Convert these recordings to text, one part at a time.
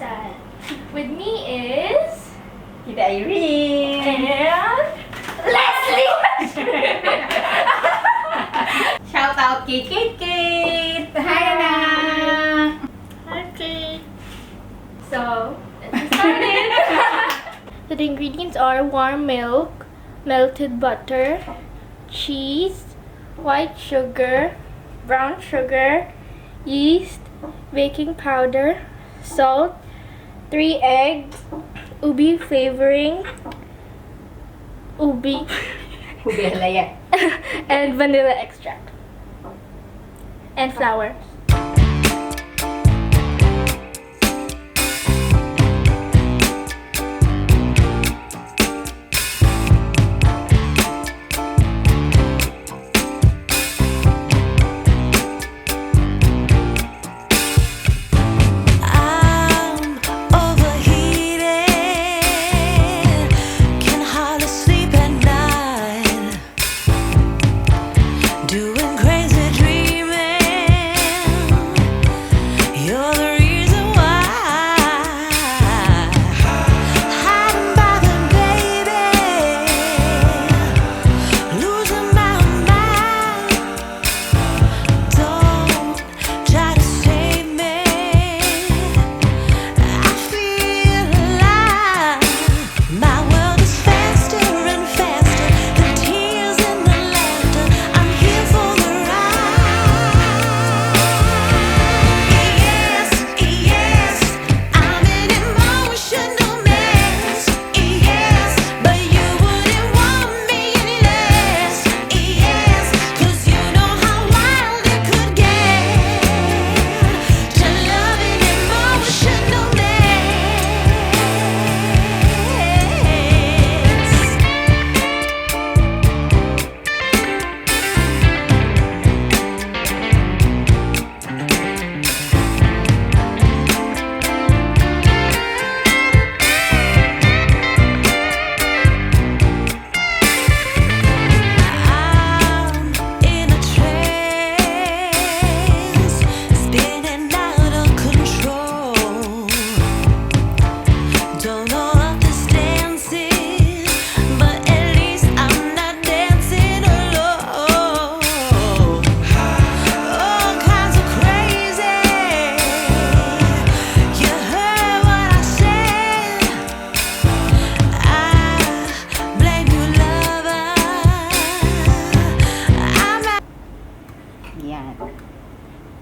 Pandesal. With me is... Kita Irene! And... Leslie! Shout out kay Kate! Hi, anak! Hi, Kate! So, let's get started! So the ingredients are warm milk, melted butter, cheese, white sugar, brown sugar, yeast, baking powder, salt, 3 eggs, ube flavoring, ube, Halaya. and vanilla extract, and flour.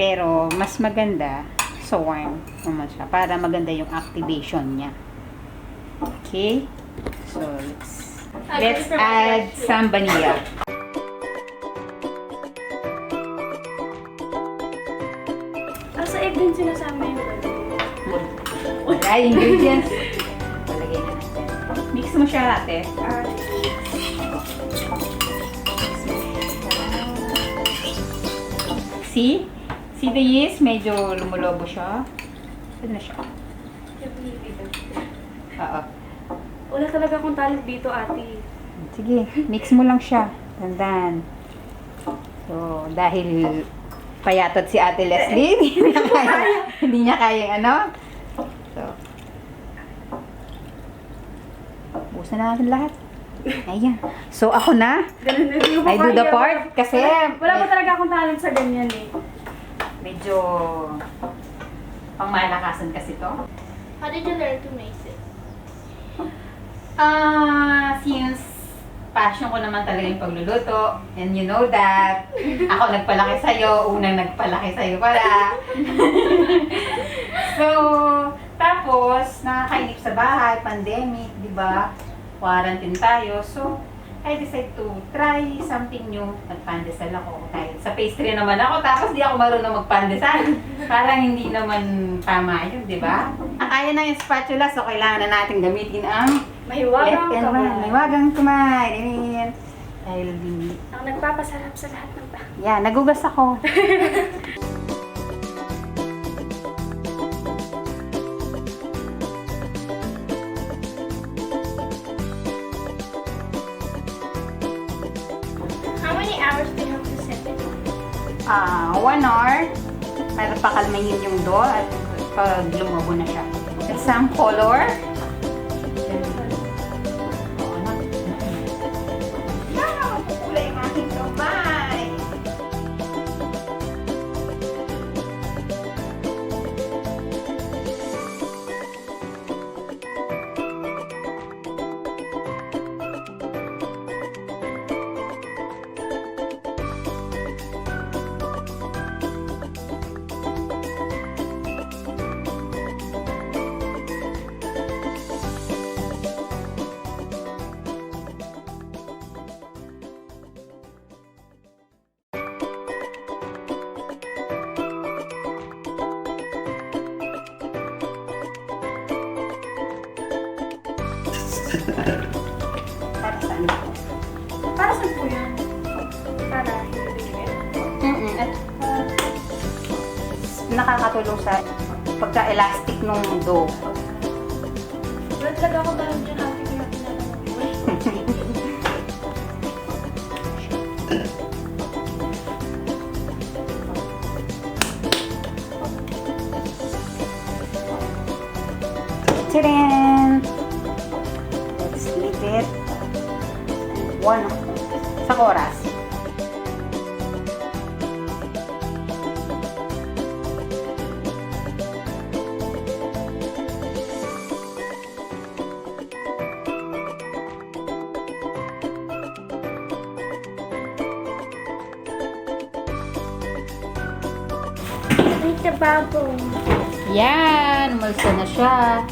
Pero, mas maganda so warm naman siya para maganda yung activation niya. Okay? So, let's add some vanilla. Sa egg din sinasama yung Wala, ingredients. Palagay na natin. Mix mo siya ate. See? See the yeast? Medyo lumulobo siya. Saan na siya? Oo. Wala talaga akong talent dito, ate. Sige, mix mo lang siya. Tandaan. So, dahil payatot si Ate Leslie, hindi niya kaya ano. So, busan na natin lahat. Ayan. So, ako na. I do the part kasi wala pa talaga akong talent sa ganyan eh. Medyo pangmalakasan kasi to. How did you learn to make it? Since passion ko naman talaga yung pagluluto, and you know that, ako nagpalaki sa'yo, unang nagpalaki sa'yo pala. So, tapos, nakakainip sa bahay, pandemic, di ba? Quarantine tayo, so, I decided to try something new. Nagpandesal ako. Kahit sa pastry naman ako, tapos di ako marunong magpandesal. Parang hindi naman tama yun, di ba? Kaya na yung spatula, so kailangan na natin gamitin ang Mahiwagang kamay. Mahiwagang kamay. Dahil Ang nagpapasarap sa lahat ng tao. yeah, nagugas ako. How many hours do you have to set it? 1 hour para pakalmahin yung dough at pag lumabo na siya. some color. Kulay yung aking kamay. Para saan po? Para saan po yan? Para hindi bigyan. At nakakatulong sa pagka-elastic nung dough. Wala talaga ako dahil dyan ate kaya pinapanood. Tadaan! Let's split it. One. Sa oras. Wait, the bubble. Yan! Umalsa na siya.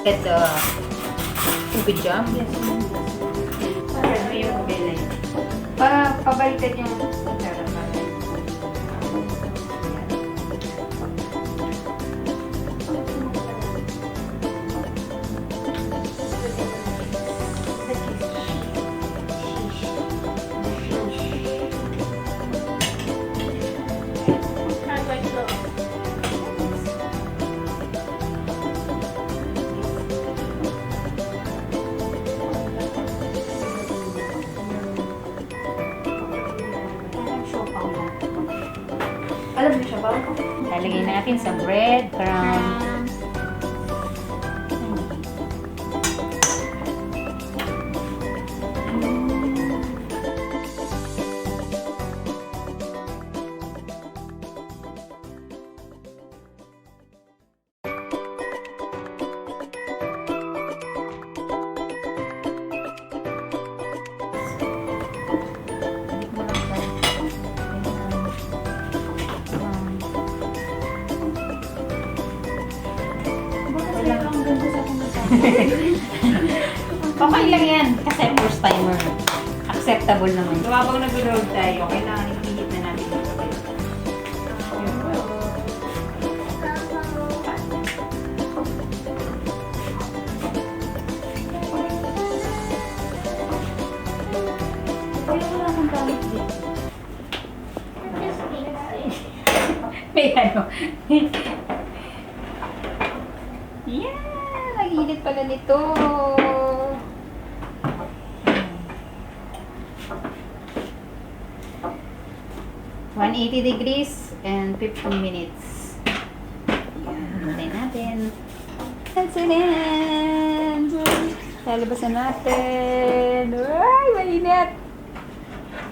Get the ube jam. Yes, Ano yung ube na yun? Pabaliktad yung kutsara para. Alam niyo siya ba? Lalagay natin sa bread crumbs. Okay lang yan. Kasi first timer. Acceptable naman. So, habang nag-roll tayo, kailangan i-heat na natin yung bread. May ano. Yeah! Naginit pala nito. 180 degrees and 15 minutes. Yan, hintay natin. Tansanin! Lalabasan natin. Ay, mainit!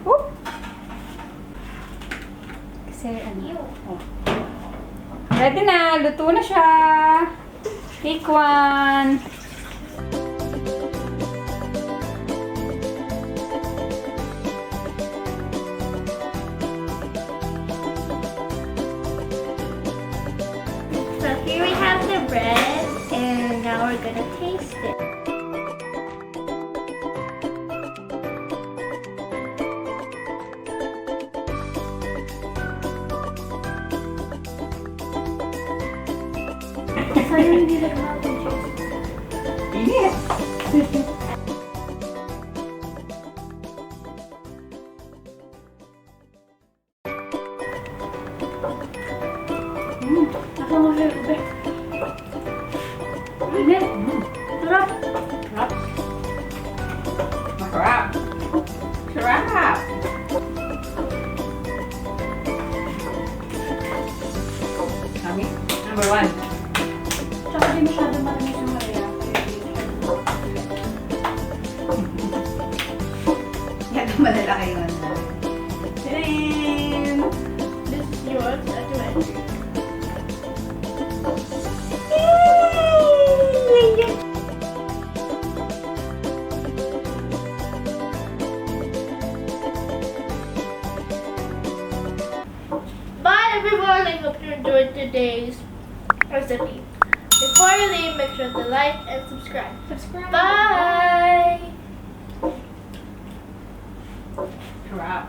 Whoop! Kasi ano? Oh. Ready na! Luto na siya! Take one! So here we have the bread, and now we're gonna taste it. Sayang hindi nagmahal ng cheese. Init! Ako mo siya, ube. Init. Sarap. Sarap. Masarap. Sarap. Kami? Number 1. Tsaka di masyado maramis yung Halaya. Yan ang malalaki yun. Tadam! This is yours, at your end. Bye everyone, I hope you enjoyed today's recipe. Before you leave, make sure to like and subscribe. Bye! Sarap.